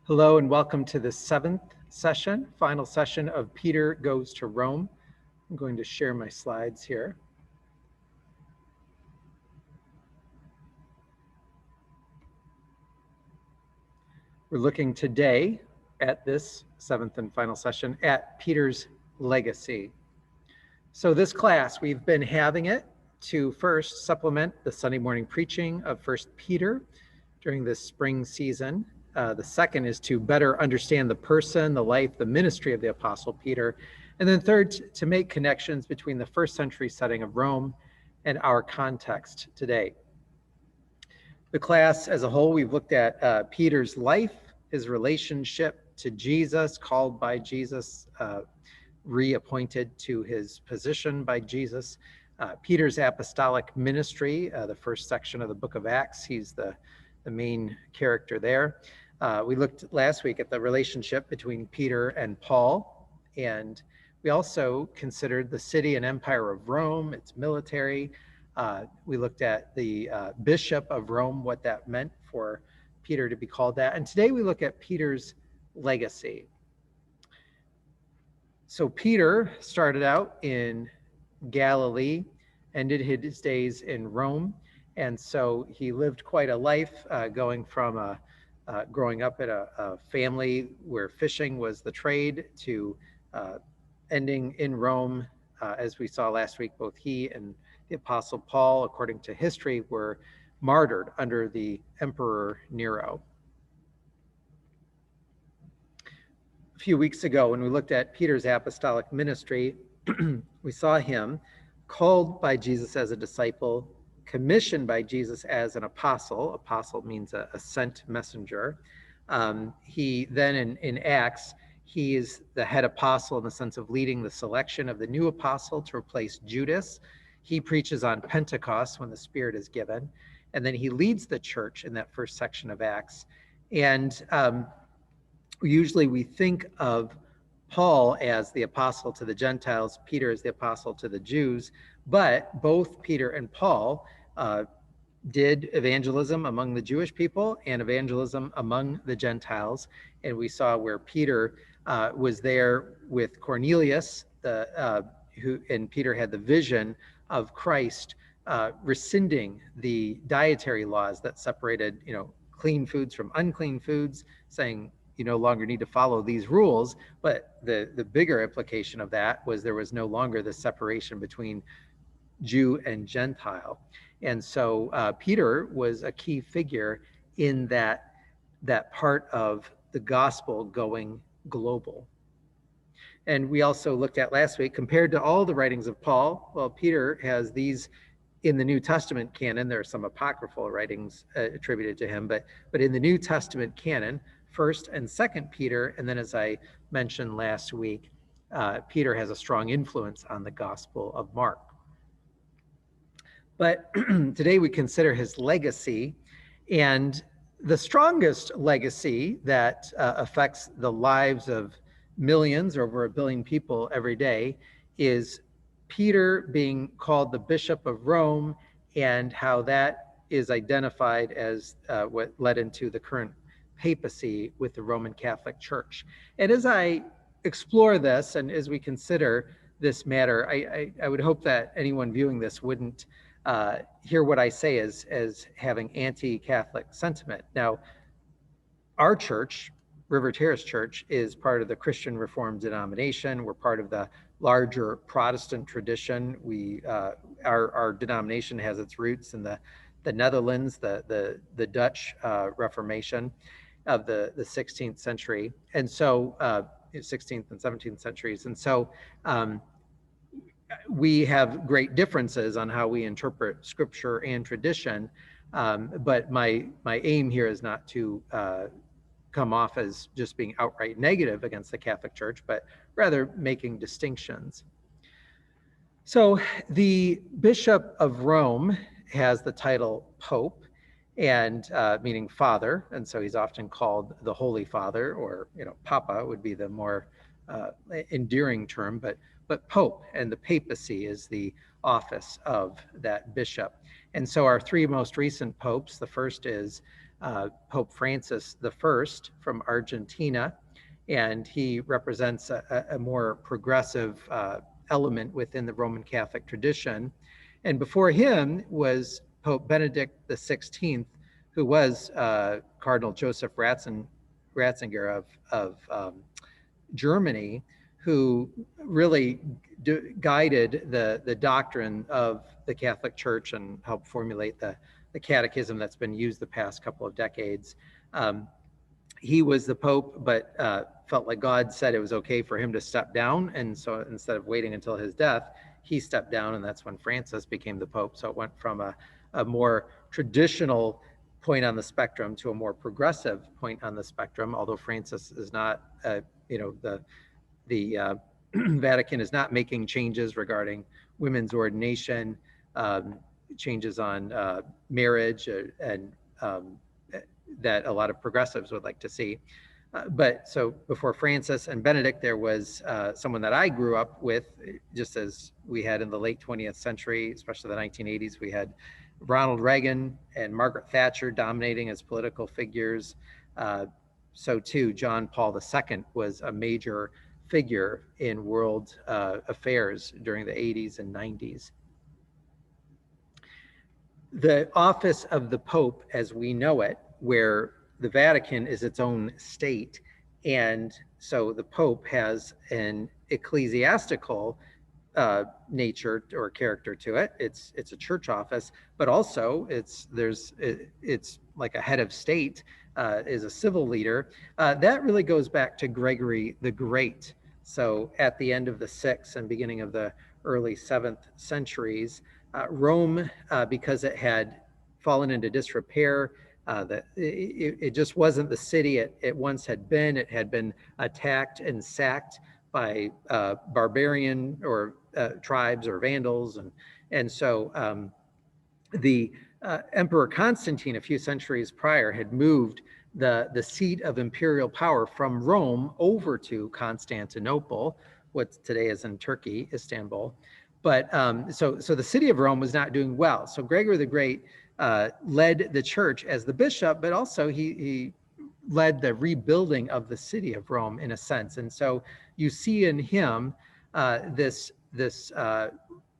Hello and welcome to the seventh session, final session of Peter Goes to Rome. I'm going to share my slides here. We're looking today at this seventh and final session at Peter's legacy. So this class, we've been having it to first supplement the Sunday morning preaching of 1 Peter during this spring season. The second is to better understand the person, the life, the ministry of the Apostle Peter. And then third, to make connections between the first century setting of Rome and our context today. The class as a whole, we've looked at Peter's life, his relationship to Jesus, called by Jesus, reappointed to his position by Jesus. Peter's apostolic ministry, the first section of the book of Acts, he's the main character there. We looked last week at the relationship between Peter and Paul, and we also considered the city and empire of Rome, its military. We looked at the bishop of Rome, what that meant for Peter to be called that. And today we look at Peter's legacy. So Peter started out in Galilee, ended his days in Rome. And so he lived quite a life, going from growing up in a family where fishing was the trade to ending in Rome. As we saw last week, both he and the Apostle Paul, according to history, were martyred under the Emperor Nero. A few weeks ago, when we looked at Peter's apostolic ministry, we saw him called by Jesus as a disciple, commissioned by Jesus as an apostle. Apostle means a sent messenger. He then in Acts, he is the head apostle in the sense of leading the selection of the new apostle to replace Judas. He preaches on Pentecost when the Spirit is given. And then he leads the church in that first section of Acts. And usually we think of Paul as the apostle to the Gentiles, Peter as the apostle to the Jews, but both Peter and Paul did evangelism among the Jewish people and evangelism among the Gentiles. And we saw where Peter was there with Cornelius, and Peter had the vision of Christ rescinding the dietary laws that separated, clean foods from unclean foods, saying you no longer need to follow these rules. But the bigger implication of that was there was no longer the separation between Jew and Gentile. And so Peter was a key figure in that part of the gospel going global. And we also looked at last week, compared to all the writings of Paul, well, Peter has these in the New Testament canon. There are some apocryphal writings attributed to him, but in the New Testament canon, 1st and 2nd Peter, and then as I mentioned last week, Peter has a strong influence on the Gospel of Mark. But today we consider his legacy, and the strongest legacy that affects the lives of millions, or over 1 billion people every day, is Peter being called the Bishop of Rome, and how that is identified as what led into the current papacy with the Roman Catholic Church. And as I explore this, and as we consider this matter, I would hope that anyone viewing this wouldn't hear what I say as having anti-Catholic sentiment. Now, our church, River Terrace Church, is part of the Christian Reformed denomination. We're part of the larger Protestant tradition. Our denomination has its roots in the Netherlands, the Dutch Reformation of the 16th century, and so 16th and 17th centuries. And so we have great differences on how we interpret scripture and tradition, but my aim here is not to come off as just being outright negative against the Catholic Church, but rather making distinctions. So the Bishop of Rome has the title Pope, and meaning father, and so he's often called the Holy Father, or Papa would be the more endearing term, but Pope, and the papacy is the office of that bishop. And so our three most recent popes, the first is Pope Francis I from Argentina, and he represents a more progressive element within the Roman Catholic tradition. And before him was Pope Benedict XVI, who was Cardinal Joseph Ratzinger of Germany, who really guided the doctrine of the Catholic Church and helped formulate the catechism that's been used the past couple of decades. He was the Pope, but felt like God said it was okay for him to step down. And so instead of waiting until his death, he stepped down, and that's when Francis became the Pope. So it went from a more traditional point on the spectrum to a more progressive point on the spectrum, although Francis is not, the Vatican is not making changes regarding women's ordination, changes on marriage, and that a lot of progressives would like to see. But so before Francis and Benedict, there was someone that I grew up with, just as we had in the late 20th century, especially the 1980s, we had Ronald Reagan and Margaret Thatcher dominating as political figures. So too, John Paul II was a major figure in world affairs during the 80s and 90s. The office of the Pope, as we know it, where the Vatican is its own state, and so the Pope has an ecclesiastical nature or character to it. It's a church office, but also it's like a head of state, is a civil leader. That really goes back to Gregory the Great. So at the end of the 6th and beginning of the early 7th centuries, Rome, because it had fallen into disrepair, that it just wasn't the city it once had been. It had been attacked and sacked by barbarian or tribes or vandals, and so the Emperor Constantine, a few centuries prior, had moved the seat of imperial power from Rome over to Constantinople, what today is in Turkey, Istanbul. But so the city of Rome was not doing well. So Gregory the Great led the church as the bishop, but also he led the rebuilding of the city of Rome in a sense. And so you see in him this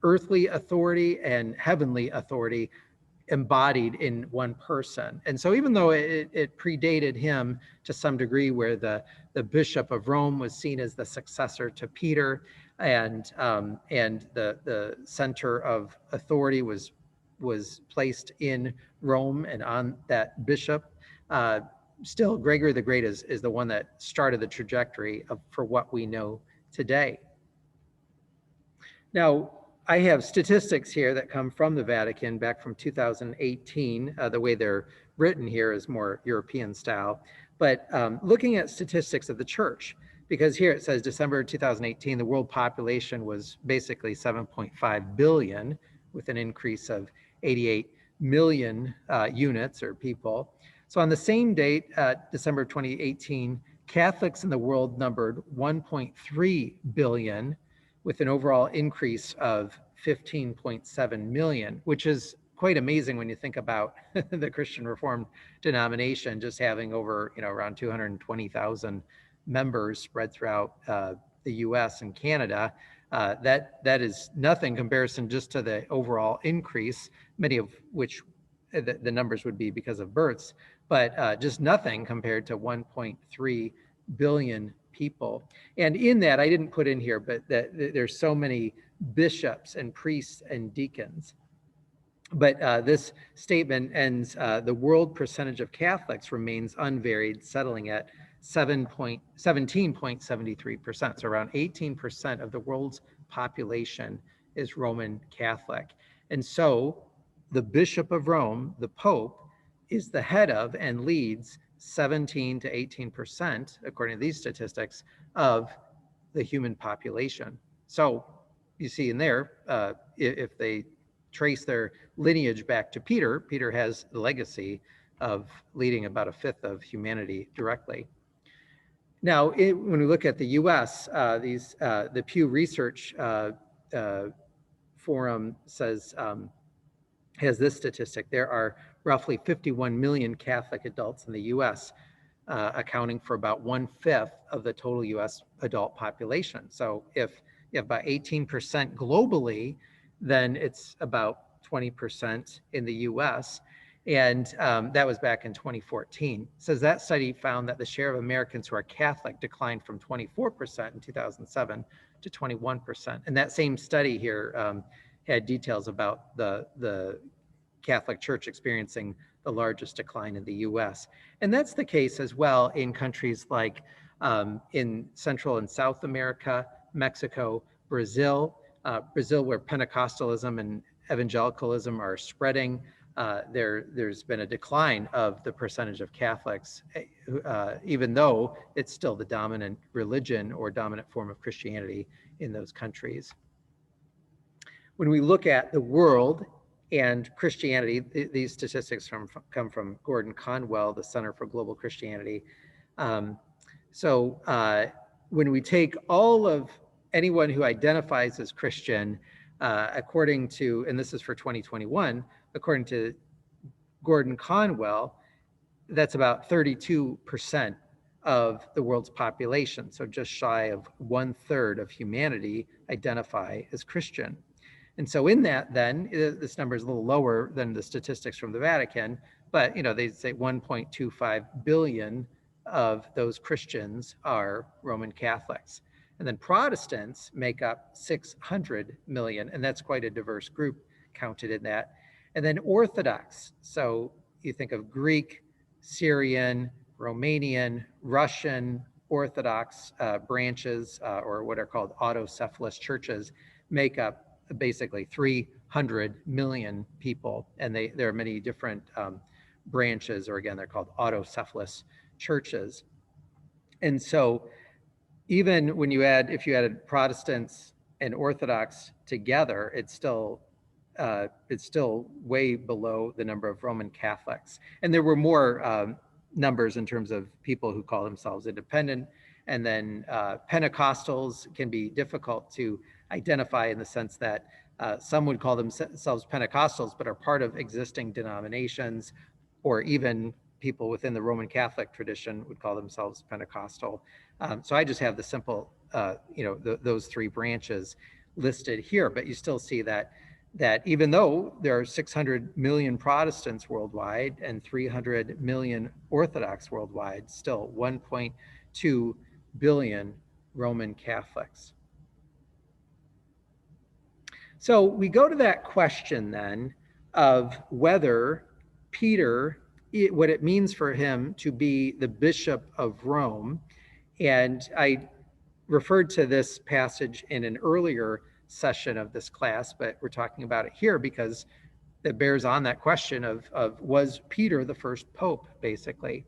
earthly authority and heavenly authority embodied in one person. And so even though it predated him to some degree, where the Bishop of Rome was seen as the successor to Peter, and the center of authority was placed in Rome and on that bishop, still Gregory the Great is the one that started the trajectory for what we know today. Now, I have statistics here that come from the Vatican back from 2018. The way they're written here is more European style. But looking at statistics of the church, because here it says December 2018, the world population was basically 7.5 billion, with an increase of 88 million units or people. So on the same date, December 2018, Catholics in the world numbered 1.3 billion, with an overall increase of 15.7 million, which is quite amazing when you think about the Christian Reformed denomination just having over, around 220,000 members spread throughout the US and Canada. That is nothing in comparison just to the overall increase, many of which the numbers would be because of births, but just nothing compared to 1.3 billion people. And in that, I didn't put in here, but that there's so many bishops and priests and deacons. But this statement ends, the world percentage of Catholics remains unvaried, settling at 17.73%. So around 18% of the world's population is Roman Catholic. And so the Bishop of Rome, the Pope, is the head of and leads 17 to 18%, according to these statistics, of the human population. So you see in there, if they trace their lineage back to Peter, Peter has the legacy of leading about a fifth of humanity directly. Now, when we look at the US, the Pew Research Forum says, has this statistic: there are roughly 51 million Catholic adults in the U.S., accounting for about 1/5 of the total U.S. adult population. So if you have about 18% globally, then it's about 20% in the U.S. And that was back in 2014. Says that study found that the share of Americans who are Catholic declined from 24% in 2007 to 21%. And that same study here had details about the Catholic Church experiencing the largest decline in the U.S. And that's the case as well in countries like in Central and South America, Mexico, Brazil, where Pentecostalism and evangelicalism are spreading. There's been a decline of the percentage of Catholics, even though it's still the dominant religion or dominant form of Christianity in those countries. When we look at the world and Christianity, these statistics come from Gordon Conwell, the Center for Global Christianity. So when we take all of anyone who identifies as Christian, according to, and this is for 2021, according to Gordon Conwell, that's about 32% of the world's population. So just shy of 1/3 of humanity identify as Christian. And so in that, then, this number is a little lower than the statistics from the Vatican, but they say 1.25 billion of those Christians are Roman Catholics. And then Protestants make up 600 million, and that's quite a diverse group counted in that. And then Orthodox, so you think of Greek, Syrian, Romanian, Russian Orthodox branches, or what are called autocephalous churches, make up basically 300 million people, and there are many different branches, or again, they're called autocephalous churches. And so even when if you added Protestants and Orthodox together, it's still way below the number of Roman Catholics. And there were more numbers in terms of people who call themselves independent. And then Pentecostals can be difficult to identify in the sense that some would call themselves Pentecostals, but are part of existing denominations, or even people within the Roman Catholic tradition would call themselves Pentecostal. So I just have the simple, those three branches listed here, but you still see that even though there are 600 million Protestants worldwide and 300 million Orthodox worldwide, still 1.2 billion Roman Catholics. So we go to that question then of whether Peter, what it means for him to be the Bishop of Rome. And I referred to this passage in an earlier session of this class, but we're talking about it here because it bears on that question of was Peter the first pope, basically.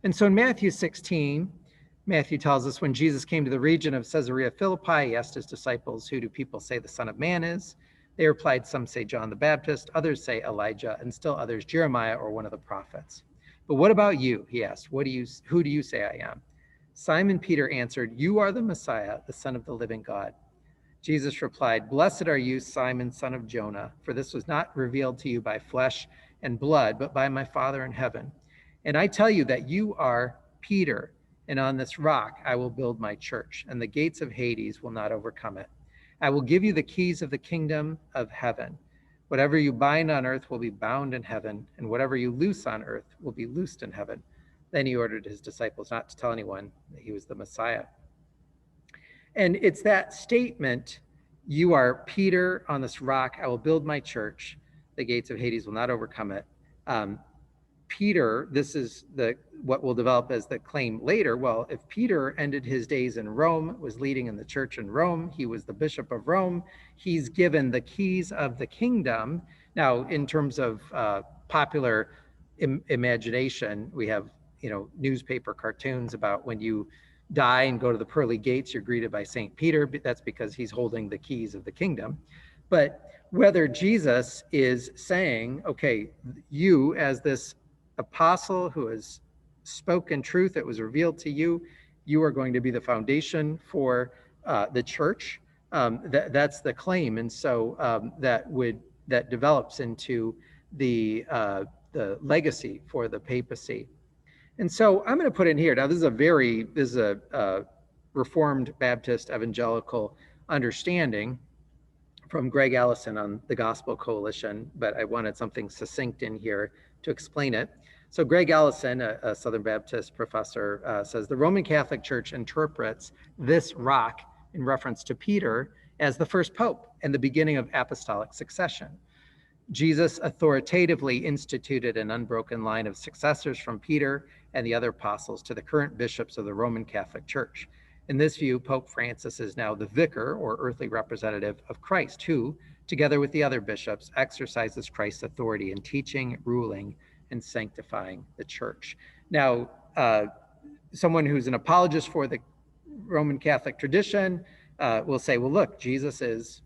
And so in Matthew 16, Matthew tells us when Jesus came to the region of Caesarea Philippi, he asked his disciples, "Who do people say the Son of Man is?" They replied, "Some say John the Baptist, others say Elijah, and still others Jeremiah or one of the prophets." "But what about you?" he asked. "Who do you say I am?" Simon Peter answered, "You are the Messiah, the Son of the living God." Jesus replied, "Blessed are you, Simon, son of Jonah, for this was not revealed to you by flesh and blood, but by my Father in heaven. And I tell you that you are Peter, and on this rock I will build my church, and the gates of Hades will not overcome it. I will give you the keys of the kingdom of heaven. Whatever you bind on earth will be bound in heaven, and whatever you loose on earth will be loosed in heaven." Then he ordered his disciples not to tell anyone that he was the Messiah. And it's that statement, "You are Peter, on this rock I will build my church, the gates of Hades will not overcome it." Peter, this is what will develop as the claim later. Well, if Peter ended his days in Rome, was leading in the church in Rome, he was the Bishop of Rome, he's given the keys of the kingdom. Now, in terms of popular imagination, we have newspaper cartoons about when you die and go to the pearly gates, you're greeted by St. Peter. That's because he's holding the keys of the kingdom. But whether Jesus is saying, okay, you as this apostle who has spoken truth that was revealed to you, you are going to be the foundation for the church. That's the claim. And so that develops into the legacy for the papacy. And so I'm going to put in here, now this is a Reformed Baptist evangelical understanding from Greg Allison on the Gospel Coalition, but I wanted something succinct in here to explain it. So Greg Allison, a Southern Baptist professor, says the Roman Catholic Church interprets this rock in reference to Peter as the first pope and the beginning of apostolic succession. Jesus authoritatively instituted an unbroken line of successors from Peter and the other apostles to the current bishops of the Roman Catholic Church. In this view, Pope Francis is now the vicar or earthly representative of Christ, who, together with the other bishops, exercises Christ's authority in teaching, ruling, and sanctifying the church. Now, someone who's an apologist for the Roman Catholic tradition will say, well, look, Jesus is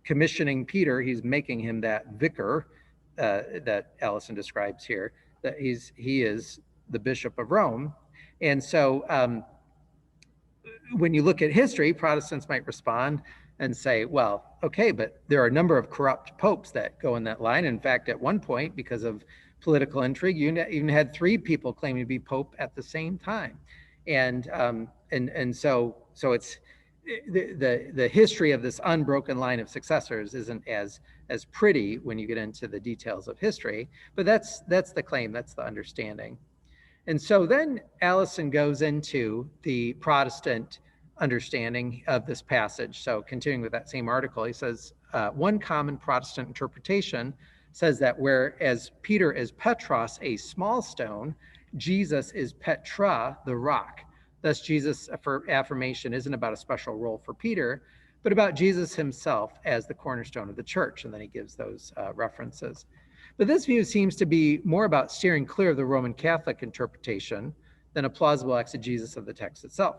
commissioning Peter. He's making him that vicar that Allison describes here, that he is the Bishop of Rome. And so when you look at history, Protestants might respond and say, well, okay, but there are a number of corrupt popes that go in that line. In fact, at one point, because of political intrigue, you even had 3 people claiming to be pope at the same time. And so it's the history of this unbroken line of successors isn't as pretty when you get into the details of history, but that's the claim, that's the understanding. And so then Allison goes into the Protestant understanding of this passage. So continuing with that same article, he says, one common Protestant interpretation says that whereas Peter is Petros, a small stone, Jesus is Petra, the rock. Thus, Jesus' affirmation isn't about a special role for Peter, but about Jesus himself as the cornerstone of the church. And then he gives those references. But this view seems to be more about steering clear of the Roman Catholic interpretation than a plausible exegesis of the text itself.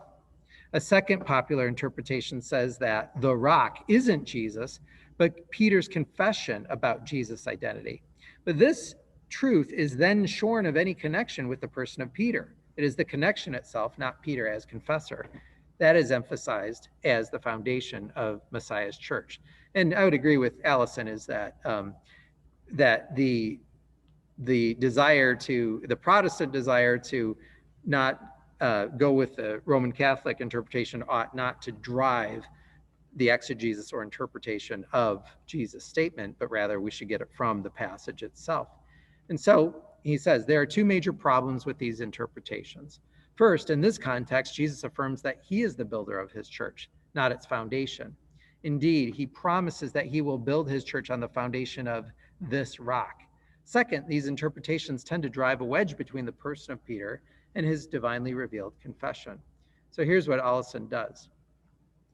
A second popular interpretation says that the rock isn't Jesus, but Peter's confession about Jesus' identity. But this truth is then shorn of any connection with the person of Peter. It is the connection itself, not Peter as confessor, that is emphasized as the foundation of Messiah's church. And I would agree with Allison is that that the Protestant desire to not go with the Roman Catholic interpretation ought not to drive the exegesis or interpretation of Jesus' statement, but rather we should get it from the passage itself. And so he says there are 2 major problems with these interpretations. First, in this context, Jesus affirms that he is the builder of his church, not its foundation. Indeed, he promises that he will build his church on the foundation of this rock. Second, these interpretations tend to drive a wedge between the person of Peter and his divinely revealed confession. So here's what Allison does.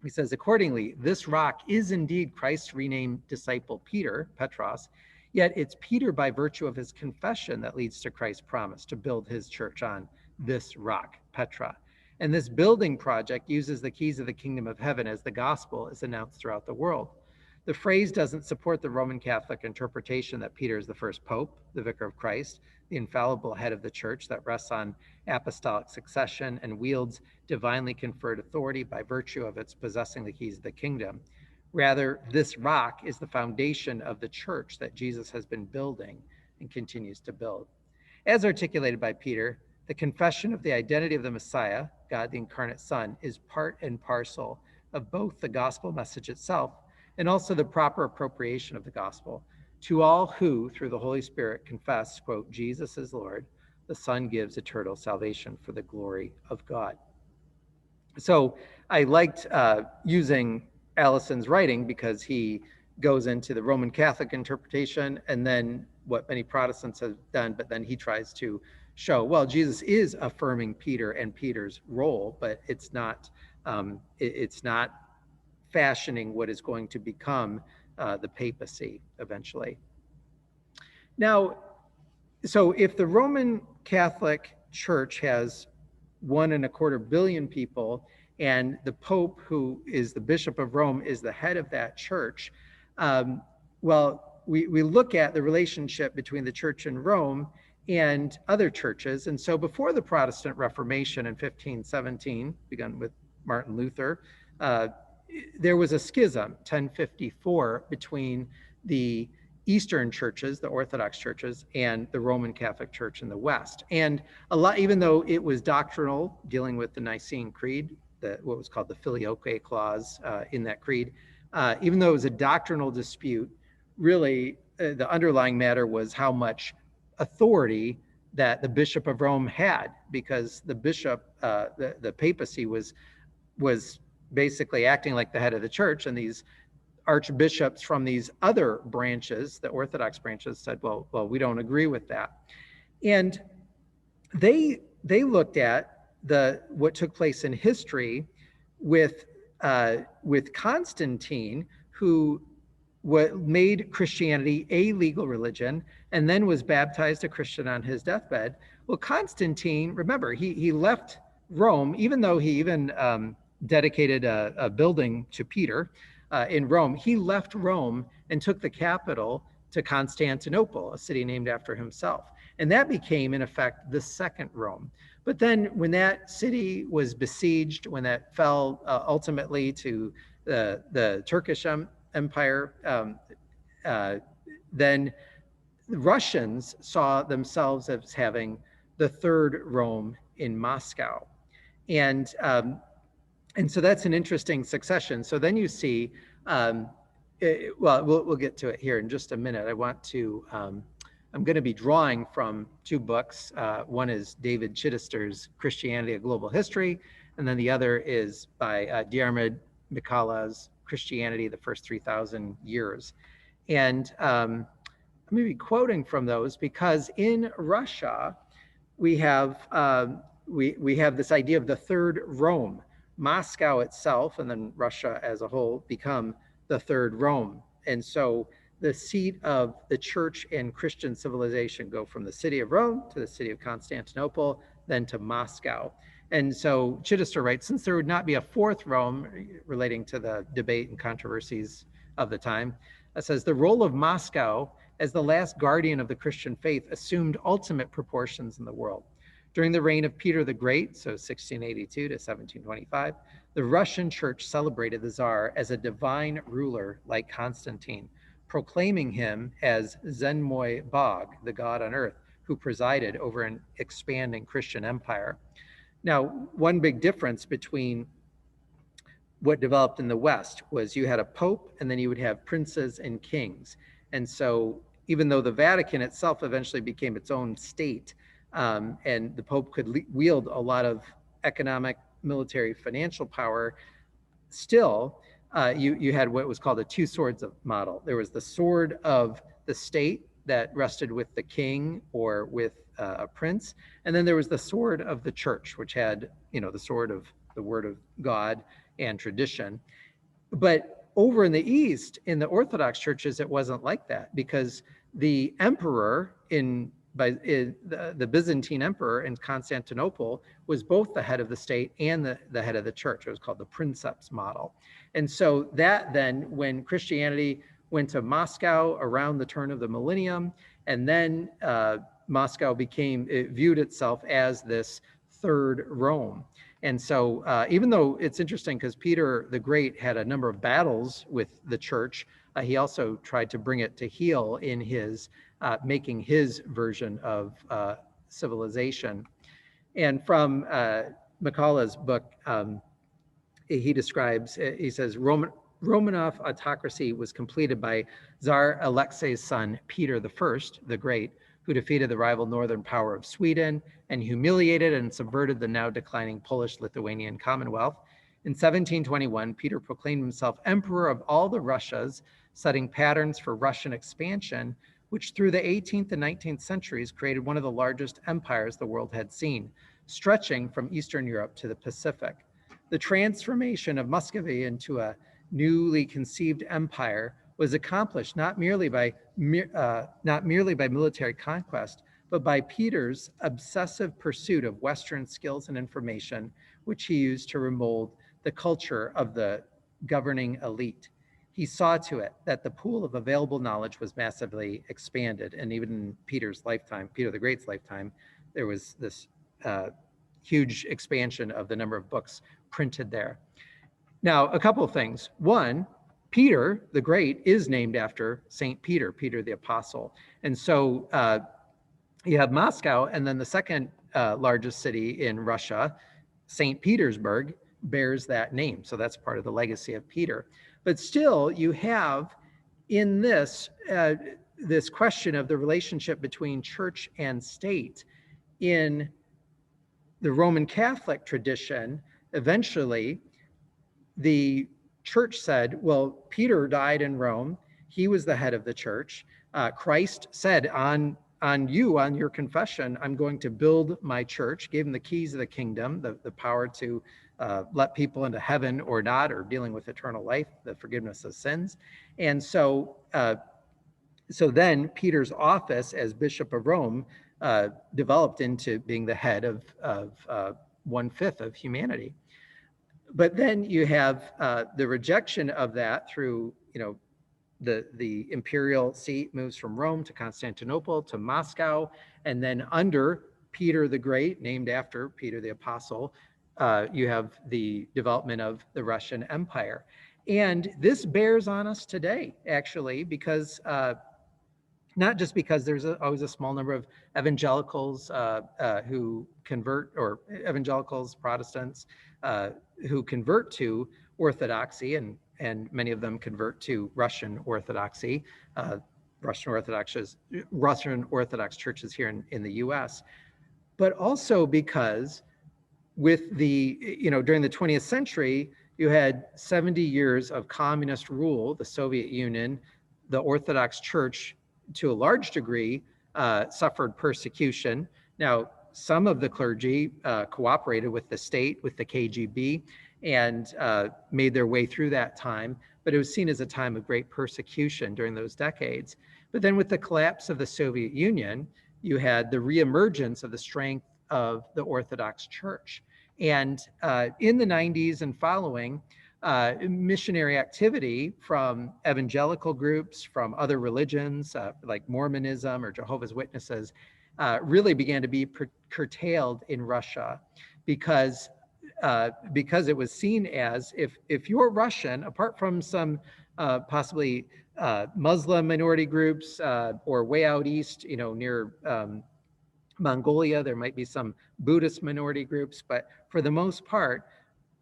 He says, accordingly, this rock is indeed Christ's renamed disciple Peter, Petros, yet it's Peter by virtue of his confession that leads to Christ's promise to build his church on this rock, Petra. And this building project uses the keys of the kingdom of heaven as the gospel is announced throughout the world. The phrase doesn't support the Roman Catholic interpretation that Peter is the first pope, the vicar of Christ, the infallible head of the church that rests on apostolic succession and wields divinely conferred authority by virtue of its possessing the keys of the kingdom. Rather, this rock is the foundation of the church that Jesus has been building and continues to build. As articulated by Peter, the confession of the identity of the Messiah, God the incarnate Son, is part and parcel of both the gospel message itself and also the proper appropriation of the gospel. To all who, through the Holy Spirit, confess, quote, Jesus is Lord, the Son gives eternal salvation for the glory of God. So I liked using Allison's writing because he goes into the Roman Catholic interpretation and then what many Protestants have done, but then he tries to show, well, Jesus is affirming Peter and Peter's role, but it's not fashioning what is going to become the papacy eventually. Now, so if the Roman Catholic Church has 1.25 billion people and the Pope, who is the Bishop of Rome, is the head of that church, well, we look at the relationship between the church in Rome and other churches. And so before the Protestant Reformation in 1517, begun with Martin Luther, there was a schism, 1054, between the Eastern churches, the Orthodox churches, and the Roman Catholic Church in the West. And a lot, even though it was doctrinal, dealing with the Nicene Creed, what was called the Filioque clause in that creed, even though it was a doctrinal dispute, really the underlying matter was how much authority that the Bishop of Rome had, because the bishop, the papacy was basically acting like the head of the church, and these archbishops from these other branches, the Orthodox branches, said, well, we don't agree with that. And they looked at what took place in history with Constantine, who made Christianity a legal religion and then was baptized a Christian on his deathbed. Well, Constantine, remember, he left Rome, even though he even dedicated a building to Peter in Rome. He left Rome and took the capital to Constantinople, a city named after himself. And that became, in effect, the second Rome. But then when that city was besieged, when that fell ultimately to the Turkish Empire, then the Russians saw themselves as having the third Rome in Moscow. And so that's an interesting succession. So then you see, we'll get to it here in just a minute. I want to, I'm going to be drawing from two books. One is David Chittister's Christianity, A Global History, and then the other is by Diarmid McCullough's Christianity, the First 3,000 Years. And I'm going to be quoting from those because in Russia, we have this idea of the third Rome. Moscow itself and then Russia as a whole become the third Rome. And so the seat of the church and Christian civilization go from the city of Rome to the city of Constantinople, then to Moscow. And so Chittister writes, since there would not be a fourth Rome, relating to the debate and controversies of the time, it says the role of Moscow as the last guardian of the Christian faith assumed ultimate proportions in the world. During the reign of Peter the Great, so 1682 to 1725, the Russian church celebrated the Tsar as a divine ruler like Constantine, proclaiming him as Zenmoy Bog, the god on earth, who presided over an expanding Christian empire. Now, one big difference between what developed in the West was you had a pope and then you would have princes and kings. And so even though the Vatican itself eventually became its own state, and the Pope could wield a lot of economic, military, financial power, still you had what was called a two swords model. There was the sword of the state that rested with the king or with a prince, and then there was the sword of the church, which had, the sword of the word of God and tradition. But over in the East, in the Orthodox churches, it wasn't like that, because the emperor the Byzantine emperor in Constantinople was both the head of the state and the head of the church. It was called the princeps model. And so that then, when Christianity went to Moscow around the turn of the millennium, and then Moscow viewed itself as this third Rome. And so even though it's interesting because Peter the Great had a number of battles with the church, he also tried to bring it to heel in his making his version of civilization. And from McCullough's book, he describes, he says, Romanov autocracy was completed by Tsar Alexei's son, Peter I, the Great, who defeated the rival northern power of Sweden and humiliated and subverted the now declining Polish-Lithuanian Commonwealth. In 1721, Peter proclaimed himself emperor of all the Russias, setting patterns for Russian expansion, which through the 18th and 19th centuries created one of the largest empires the world had seen, stretching from Eastern Europe to the Pacific. The transformation of Muscovy into a newly conceived empire was accomplished not merely by military conquest, but by Peter's obsessive pursuit of Western skills and information, which he used to remold the culture of the governing elite. He saw to it that the pool of available knowledge was massively expanded. And even in Peter's lifetime, Peter the Great's lifetime, there was this huge expansion of the number of books printed there. Now, a couple of things. One, Peter the Great is named after St. Peter, Peter the Apostle. And so you have Moscow, and then the second largest city in Russia, St. Petersburg, bears that name. So that's part of the legacy of Peter. But still, you have in this this question of the relationship between church and state. In the Roman Catholic tradition, eventually the church said, well, Peter died in Rome. He was the head of the church. Christ said on your confession, I'm going to build my church, gave him the keys of the kingdom, the power to let people into heaven or not, or dealing with eternal life, the forgiveness of sins. And so then Peter's office as Bishop of Rome developed into being the head of 1/5 of humanity. But then you have the rejection of that through, the imperial seat moves from Rome to Constantinople to Moscow, and then under Peter the Great, named after Peter the Apostle, you have the development of the Russian Empire. And this bears on us today, actually, because not just because there's always a small number of evangelicals who convert, or evangelicals, Protestants, who convert to Orthodoxy, and many of them convert to Russian Orthodoxy, Russian Orthodox churches here in the U.S., but also because with during the 20th century, you had 70 years of communist rule, the Soviet Union. The Orthodox Church, to a large degree, suffered persecution. Now, some of the clergy cooperated with the state, with the KGB, and made their way through that time, but it was seen as a time of great persecution during those decades. But then with the collapse of the Soviet Union, you had the reemergence of the strength of the Orthodox Church. And in the 90s and following, missionary activity from evangelical groups, from other religions like Mormonism or Jehovah's Witnesses, really began to be curtailed in Russia because it was seen as, if you're Russian, apart from some possibly Muslim minority groups or way out east, near Mongolia, there might be some Buddhist minority groups, but for the most part,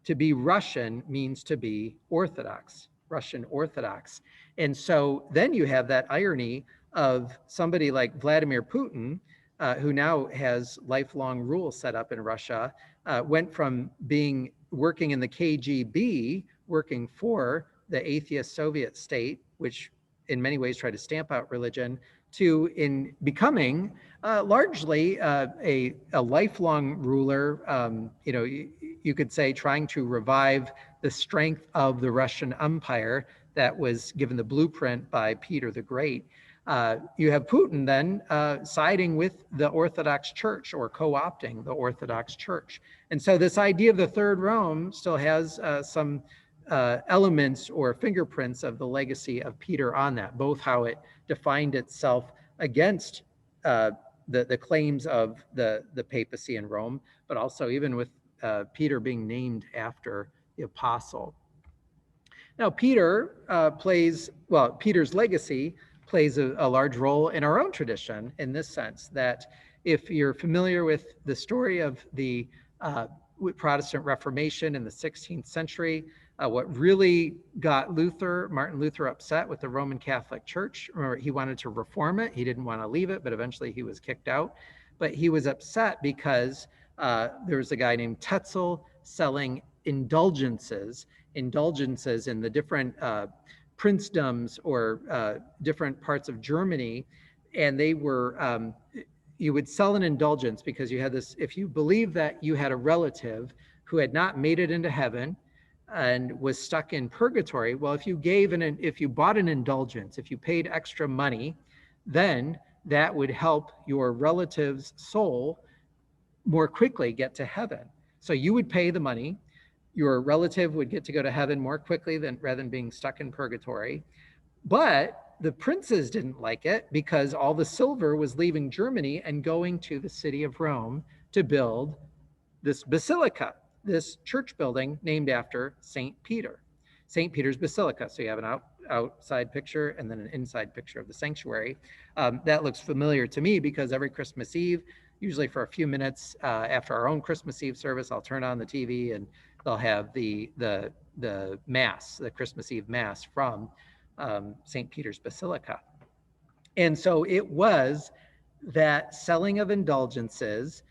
to be Russian means to be Orthodox, Russian Orthodox. And so then you have that irony of somebody like Vladimir Putin, who now has lifelong rule set up in Russia, went from working in the KGB, working for the atheist Soviet state, which in many ways tried to stamp out religion, to in becoming largely a lifelong ruler, you could say, trying to revive the strength of the Russian Empire that was given the blueprint by Peter the Great. You have Putin then siding with the Orthodox Church, or co-opting the Orthodox Church. And so this idea of the Third Rome still has some elements or fingerprints of the legacy of Peter on that, both how it defined itself against the claims of the papacy in Rome, but also even with Peter being named after the apostle. Now, Peter's legacy plays a large role in our own tradition, in this sense that if you're familiar with the story of the Protestant Reformation in the 16th century, what really got Martin Luther, upset with the Roman Catholic Church. Remember, he wanted to reform it. He didn't want to leave it, but eventually he was kicked out. But he was upset because there was a guy named Tetzel selling indulgences in the different princedoms or different parts of Germany. And they were, you would sell an indulgence because you had this, if you believed that you had a relative who had not made it into heaven and was stuck in purgatory, well, if you bought an indulgence, if you paid extra money, then that would help your relative's soul more quickly get to heaven. So you would pay the money, your relative would get to go to heaven more quickly rather than being stuck in purgatory. But the princes didn't like it because all the silver was leaving Germany and going to the city of Rome to build this basilica, this church building named after St. Peter. St. Peter's Basilica. So you have an outside picture and then an inside picture of the sanctuary. That looks familiar to me because every Christmas Eve, usually for a few minutes after our own Christmas Eve service, I'll turn on the TV and they'll have the Mass, the Christmas Eve Mass from St. Peter's Basilica. And so it was that selling of indulgences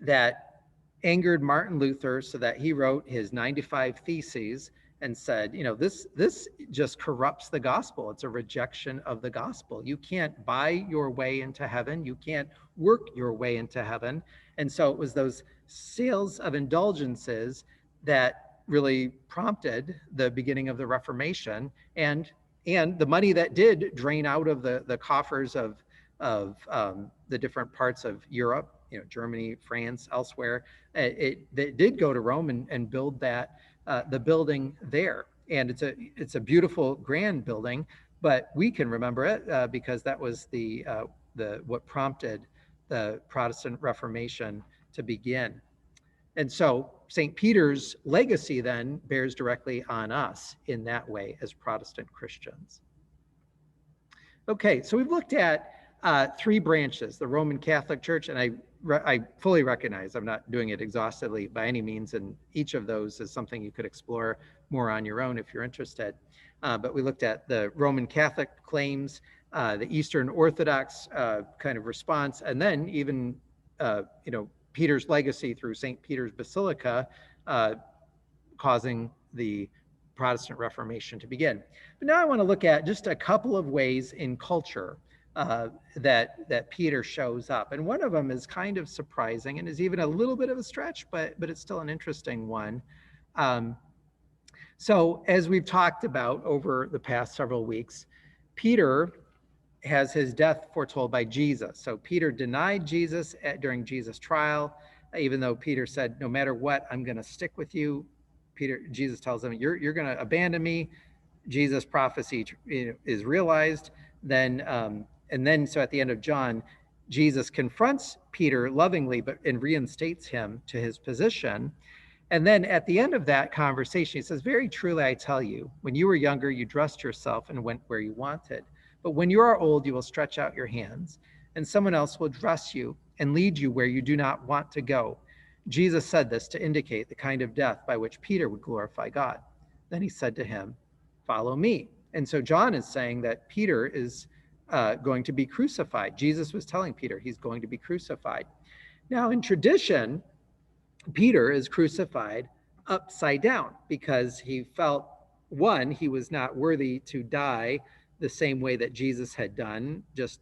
that angered Martin Luther so that he wrote his 95 Theses and said, this just corrupts the gospel. It's a rejection of the gospel. You can't buy your way into heaven. You can't work your way into heaven. And so it was those sales of indulgences that really prompted the beginning of the Reformation, and the money that did drain out of the coffers of the different parts of Europe, Germany, France, elsewhere. It did go to Rome and build that the building there, and it's a beautiful, grand building. But we can remember it because that was the what prompted the Protestant Reformation to begin. And so St. Peter's legacy then bears directly on us in that way as Protestant Christians. Okay, so we've looked at three branches, the Roman Catholic Church, and I fully recognize I'm not doing it exhaustively by any means, and each of those is something you could explore more on your own if you're interested. But we looked at the Roman Catholic claims, the Eastern Orthodox kind of response, and then even Peter's legacy through St. Peter's Basilica, causing the Protestant Reformation to begin. But now I want to look at just a couple of ways in culture that Peter shows up. And one of them is kind of surprising and is even a little bit of a stretch, but it's still an interesting one. So as we've talked about over the past several weeks, Peter has his death foretold by Jesus. So Peter denied Jesus during Jesus' trial, even though Peter said, no matter what, I'm going to stick with you. Jesus tells him, you're going to abandon me. Jesus' prophecy is realized. So at the end of John, Jesus confronts Peter lovingly, and reinstates him to his position. And then at the end of that conversation, he says, very truly, I tell you, when you were younger, you dressed yourself and went where you wanted. But when you are old, you will stretch out your hands, and someone else will dress you and lead you where you do not want to go. Jesus said this to indicate the kind of death by which Peter would glorify God. Then he said to him, follow me. And so John is saying that Peter is going to be crucified. Jesus was telling Peter he's going to be crucified. Now, in tradition, Peter is crucified upside down because he felt, one, he was not worthy to die the same way that Jesus had done, just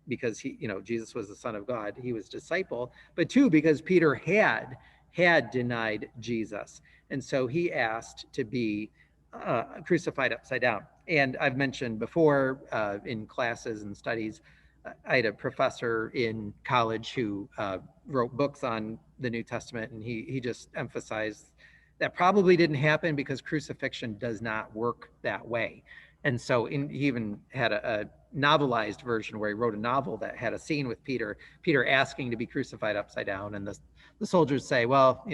because Jesus was the Son of God, he was disciple, but two, because Peter had denied Jesus. And so he asked to be crucified upside down. And I've mentioned before in classes and studies, I had a professor in college who wrote books on the New Testament, and he just emphasized that probably didn't happen because crucifixion does not work that way. And so he even had a novelized version where he wrote a novel that had a scene with Peter asking to be crucified upside down. And the soldiers say, well,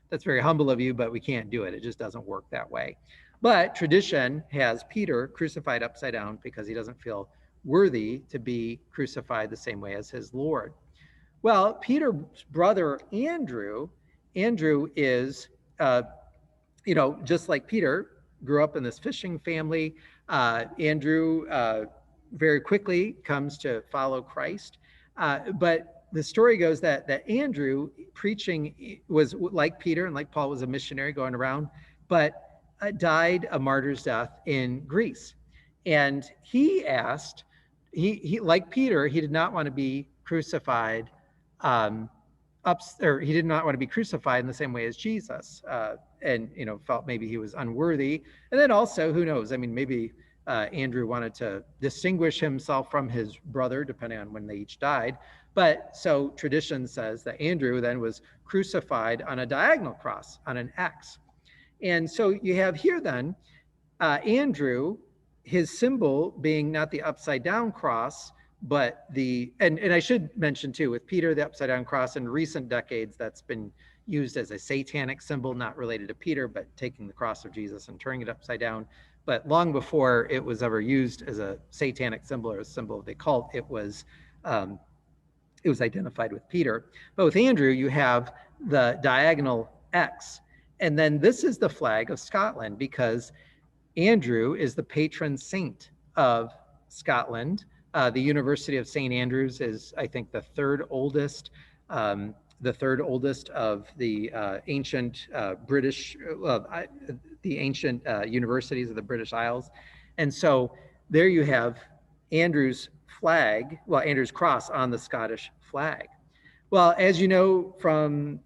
that's very humble of you, but we can't do it. It just doesn't work that way. But tradition has Peter crucified upside down because he doesn't feel worthy to be crucified the same way as his Lord. Well, Peter's brother Andrew is, just like Peter, grew up in this fishing family. Andrew very quickly comes to follow Christ. But the story goes that Andrew preaching was like Peter and like Paul, was a missionary going around, but died a martyr's death in Greece. And he asked, he like Peter, he did not want to be crucified he did not want to be crucified in the same way as Jesus, and felt maybe he was unworthy. And then also, who knows? I mean, maybe Andrew wanted to distinguish himself from his brother, depending on when they each died. But so tradition says that Andrew then was crucified on a diagonal cross, on an X. And so you have here then Andrew, his symbol being not the upside down cross, but and I should mention too, with Peter, the upside down cross in recent decades, that's been used as a satanic symbol, not related to Peter, but taking the cross of Jesus and turning it upside down. But long before it was ever used as a satanic symbol or a symbol of the cult, it was identified with Peter. But with Andrew, you have the diagonal X. And then this is the flag of Scotland, because Andrew is the patron saint of Scotland. The University of St. Andrews is, I think, the third oldest of the ancient British, the ancient universities of the British Isles. And so there you have Andrew's flag, Andrew's cross on the Scottish flag. Well, as you know from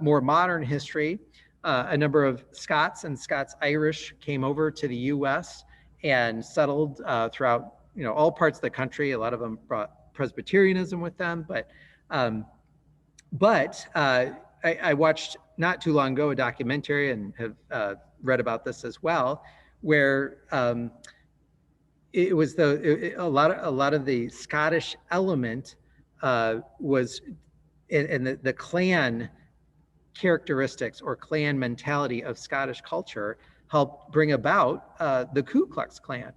more modern history, a number of Scots and Scots-Irish came over to the U.S. and settled throughout, all parts of the country. A lot of them brought Presbyterianism with them, but I watched not too long ago a documentary, and have read about this as well, where it was a lot of the Scottish element was, and the clan characteristics or clan mentality of Scottish culture helped bring about the Ku Klux Klan.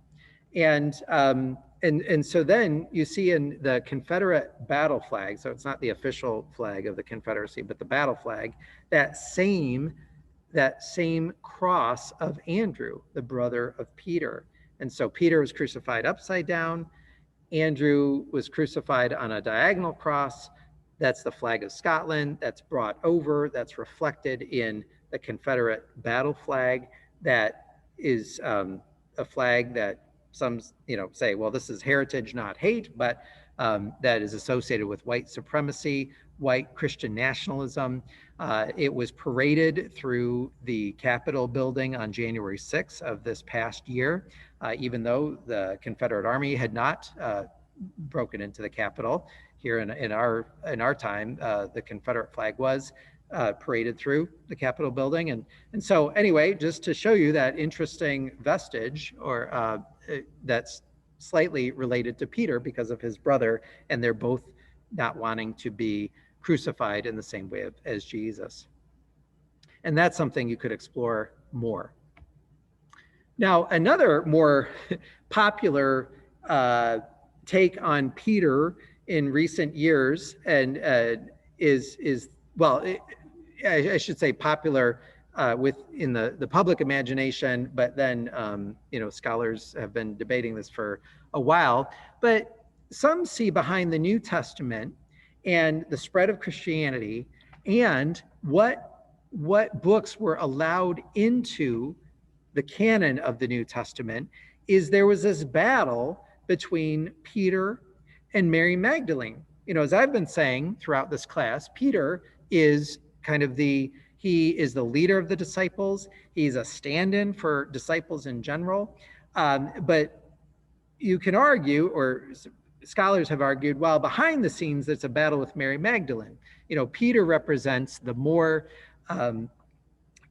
And so then you see in the Confederate battle flag, so it's not the official flag of the Confederacy, but the battle flag, that same cross of Andrew, the brother of Peter. And so Peter was crucified upside down. Andrew was crucified on a diagonal cross. That's the flag of Scotland. That's brought over. That's reflected in the Confederate battle flag. That is a flag that some say, well, this is heritage, not hate, but that is associated with white supremacy, white Christian nationalism. It was paraded through the Capitol building on January 6th of this past year, even though the Confederate Army had not broken into the Capitol. Here in our time, the Confederate flag was paraded through the Capitol building, and so anyway, just to show you that interesting vestige, or that's slightly related to Peter because of his brother, and they're both not wanting to be crucified in the same way as Jesus. And that's something you could explore more. Now, another more popular take on Peter in recent years, and I should say popular within the public imagination, but then scholars have been debating this for a while. But some see behind the New Testament and the spread of Christianity and what books were allowed into the canon of the New Testament is there was this battle between Peter and Mary Magdalene. As I've been saying throughout this class, Peter is he is the leader of the disciples. He's a stand-in for disciples in general. But you can argue, or scholars have argued, well, behind the scenes, it's a battle with Mary Magdalene. Peter represents the more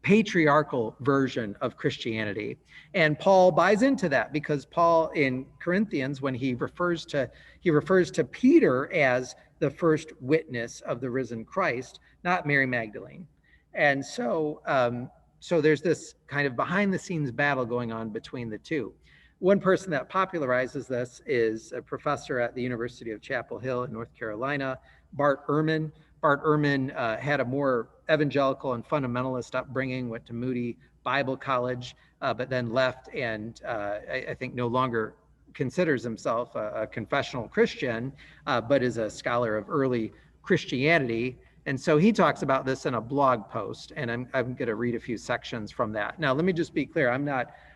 patriarchal version of Christianity. And Paul buys into that, because Paul in Corinthians, when he refers to Peter as the first witness of the risen Christ, not Mary Magdalene. And so there's this kind of behind the scenes battle going on between the two. One person that popularizes this is a professor at the University of Chapel Hill in North Carolina, Bart Ehrman. Bart Ehrman had a more evangelical and fundamentalist upbringing, went to Moody Bible College, but then left, and I think no longer considers himself a confessional Christian, but is a scholar of early Christianity. And so he talks about this in a blog post, and I'm going to read a few sections from that. Now, let me just be clear.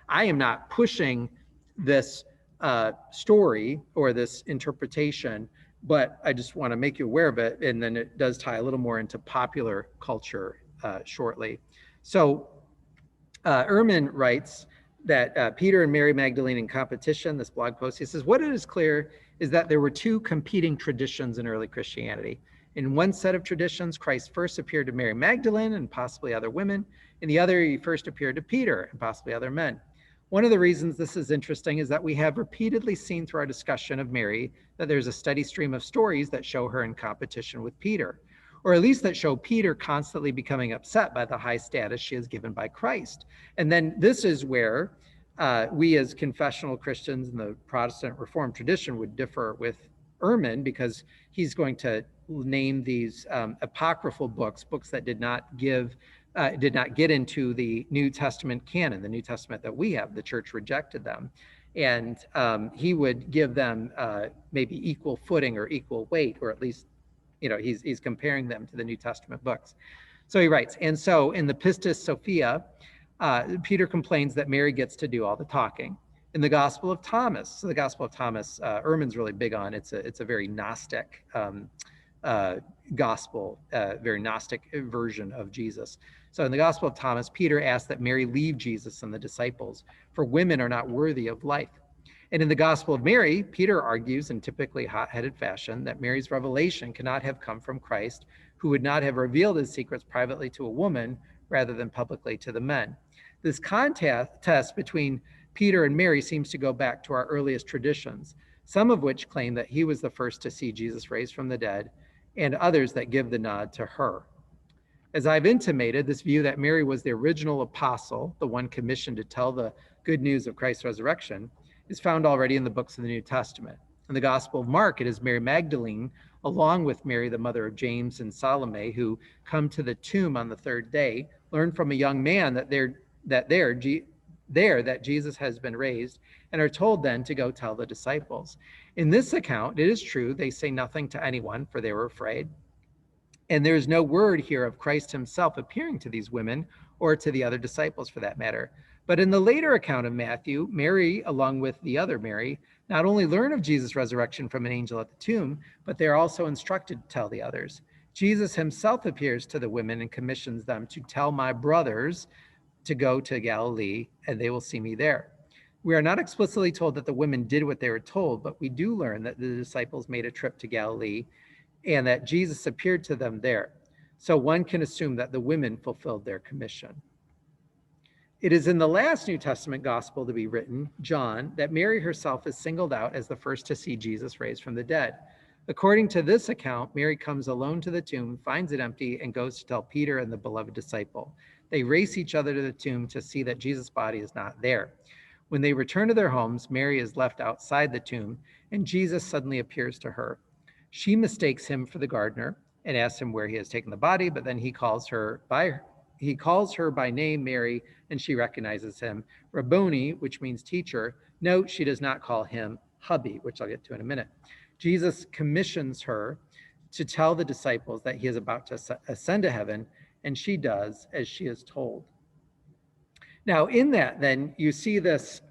I am not pushing this story or this interpretation, but I just want to make you aware of it, and then it does tie a little more into popular culture shortly. So Ehrman writes that Peter and Mary Magdalene in competition, this blog post, he says, what is clear is that there were two competing traditions in early Christianity. In one set of traditions, Christ first appeared to Mary Magdalene and possibly other women. In the other, he first appeared to Peter and possibly other men. One of the reasons this is interesting is that we have repeatedly seen through our discussion of Mary that there's a steady stream of stories that show her in competition with Peter. or at least that show Peter constantly becoming upset by the high status she is given by Christ. And then this is where we as confessional Christians in the Protestant Reformed tradition would differ with Ehrman, because he's going to name these apocryphal books that did not get into the New Testament canon, the New Testament that we have. The church rejected them. And he would give them maybe equal footing or equal weight, or at least, he's comparing them to the New Testament books. So he writes, and so in the Pistis Sophia, Peter complains that Mary gets to do all the talking. In the Gospel of Thomas, so the Gospel of Thomas, Ehrman's really big on. It's a very Gnostic gospel, very Gnostic version of Jesus. So in the Gospel of Thomas, Peter asks that Mary leave Jesus and the disciples, for women are not worthy of life. And in the Gospel of Mary, Peter argues in typically hot-headed fashion that Mary's revelation cannot have come from Christ, who would not have revealed his secrets privately to a woman rather than publicly to the men. This contest between Peter and Mary seems to go back to our earliest traditions, some of which claim that he was the first to see Jesus raised from the dead, and others that give the nod to her. As I've intimated, this view that Mary was the original apostle, the one commissioned to tell the good news of Christ's resurrection, is found already in the books of the New Testament. In the Gospel of Mark, it is Mary Magdalene, along with Mary, the mother of James and Salome, who come to the tomb on the third day, learn from a young man that Jesus has been raised, and are told then to go tell the disciples. In this account, it is true, they say nothing to anyone, for they were afraid. And there's no word here of Christ himself appearing to these women, or to the other disciples for that matter. But in the later account of Matthew, Mary, along with the other Mary, not only learn of Jesus' resurrection from an angel at the tomb, but they're also instructed to tell the others. Jesus himself appears to the women and commissions them to tell my brothers to go to Galilee, and they will see me there. We are not explicitly told that the women did what they were told, but we do learn that the disciples made a trip to Galilee and that Jesus appeared to them there. So one can assume that the women fulfilled their commission. It is in the last New Testament gospel to be written, John, that Mary herself is singled out as the first to see Jesus raised from the dead. According to this account, Mary comes alone to the tomb, finds it empty, and goes to tell Peter and the beloved disciple. They race each other to the tomb to see that Jesus' body is not there. When they return to their homes, Mary is left outside the tomb, and Jesus suddenly appears to her. She mistakes him for the gardener and asks him where he has taken the body, but then he calls her by name, Mary, and she recognizes him. Rabboni, which means teacher. Note, she does not call him hubby, which I'll get to in a minute. Jesus commissions her to tell the disciples that he is about to ascend to heaven, and she does as she is told. Now, in that, then, you see this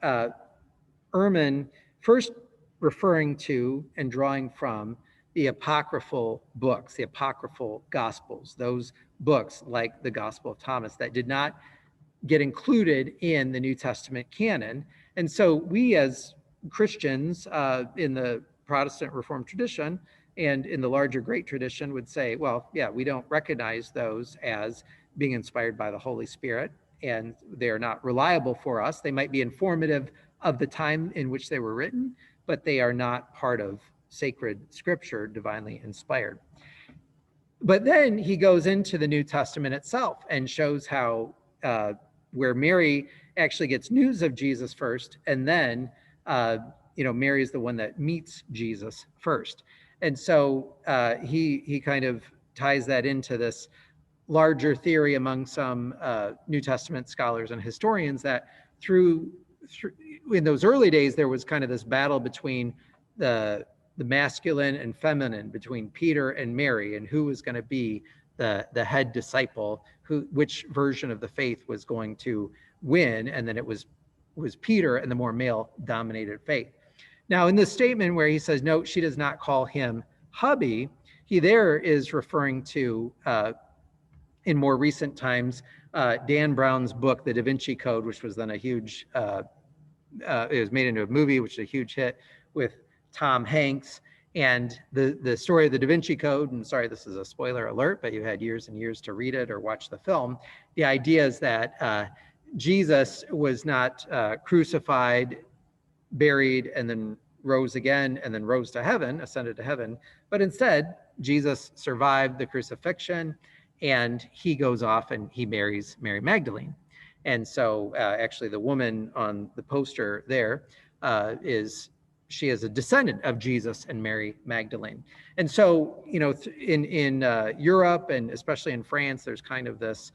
Ehrman first referring to and drawing from the apocryphal books, the apocryphal gospels, those books like the Gospel of Thomas that did not get included in the New Testament canon. And so we as Christians in the Protestant Reformed tradition and in the larger great tradition would say, well, yeah, we don't recognize those as being inspired by the Holy Spirit, and they are not reliable for us. They might be informative of the time in which they were written, but they are not part of sacred scripture, divinely inspired. But then he goes into the New Testament itself and shows how where Mary actually gets news of Jesus first, and then Mary is the one that meets Jesus first. And so he kind of ties that into this larger theory among some New Testament scholars and historians that through in those early days there was kind of this battle between the masculine and feminine, between Peter and Mary, and who was going to be the head disciple, which version of the faith was going to win. And then it was Peter and the more male-dominated faith. Now, in this statement where he says, no, she does not call him hubby, he there is referring to, in more recent times, Dan Brown's book, The Da Vinci Code, which was then a huge, it was made into a movie, which is a huge hit with Tom Hanks. And the story of the Da Vinci Code, and sorry, this is a spoiler alert, but you had years and years to read it or watch the film. The idea is that Jesus was not crucified, buried, and then rose again, and then rose to heaven, ascended to heaven, but instead Jesus survived the crucifixion, and he goes off and he marries Mary Magdalene. And so actually the woman on the poster there she is a descendant of Jesus and Mary Magdalene. And so, in Europe and especially in France, there's kind of this,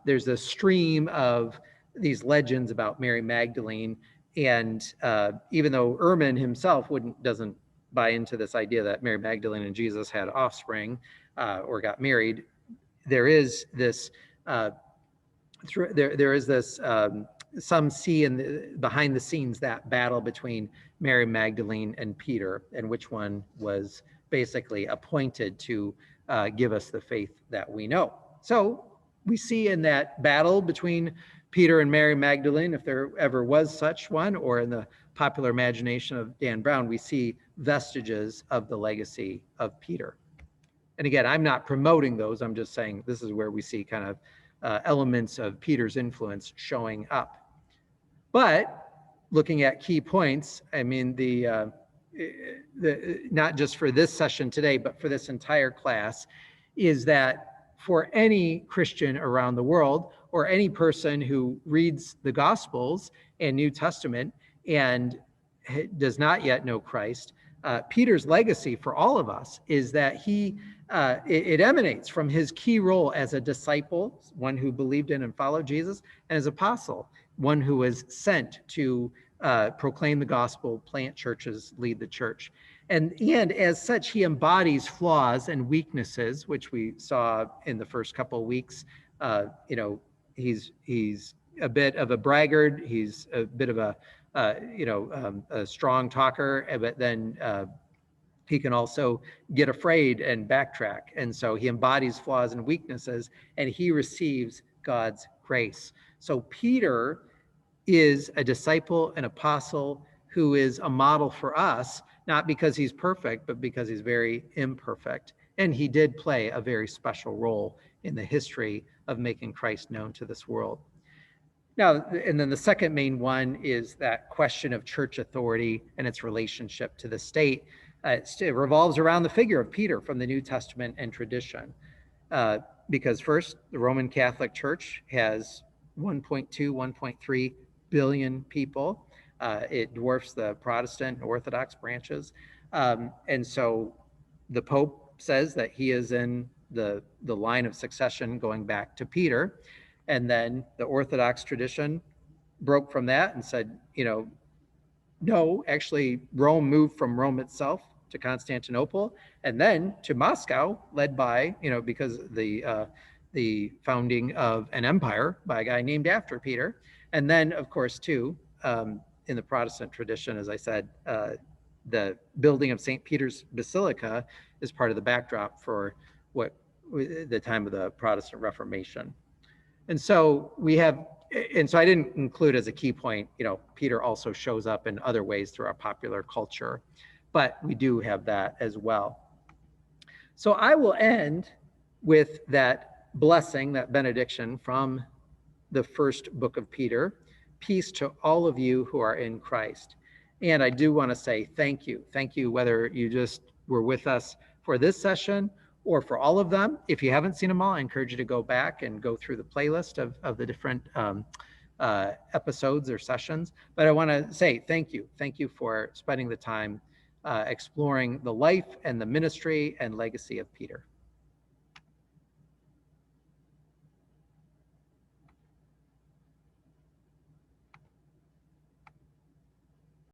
there's a stream of these legends about Mary Magdalene. And even though Ehrman himself doesn't buy into this idea that Mary Magdalene and Jesus had offspring or got married, there is this some see behind the scenes that battle between Mary Magdalene and Peter, and which one was basically appointed to give us the faith that we know. So we see in that battle between Peter and Mary Magdalene, if there ever was such one, or in the popular imagination of Dan Brown, we see vestiges of the legacy of Peter. And again, I'm not promoting those. I'm just saying this is where we see kind of elements of Peter's influence showing up. But looking at key points, I mean, the not just for this session today, but for this entire class, is that for any Christian around the world, or any person who reads the Gospels and New Testament and does not yet know Christ, Peter's legacy for all of us is that it emanates from his key role as a disciple, one who believed in and followed Jesus, and as apostle, one who was sent to proclaim the gospel, plant churches, lead the church. And as such, he embodies flaws and weaknesses, which we saw in the first couple of weeks. He's a bit of a braggart. He's a bit of a strong talker, but then he can also get afraid and backtrack. And so he embodies flaws and weaknesses, and he receives God's grace. So Peter is a disciple, an apostle, who is a model for us, not because he's perfect, but because he's very imperfect. And he did play a very special role in the history of making Christ known to this world. Now, and then the second main one is that question of church authority and its relationship to the state. It revolves around the figure of Peter from the New Testament and tradition. Because first, the Roman Catholic Church has 1.2, 1.3 billion people. It dwarfs the Protestant and Orthodox branches. And so the Pope says that he is in the line of succession going back to Peter. And then the Orthodox tradition broke from that and said, no, actually Rome moved from Rome itself to Constantinople and then to Moscow, led by, because the founding of an empire by a guy named after Peter. And then, of course, too, in the Protestant tradition, as I said, the building of St. Peter's Basilica is part of the backdrop for the time of the Protestant Reformation. And so I didn't include as a key point, Peter also shows up in other ways through our popular culture, but we do have that as well. So I will end with that blessing, that benediction from the first book of Peter. Peace to all of you who are in Christ. And I do want to say thank you. Thank you, whether you just were with us for this session or for all of them. If you haven't seen them all, I encourage you to go back and go through the playlist of the different episodes or sessions. But I want to say thank you. Thank you for spending the time exploring the life and the ministry and legacy of Peter.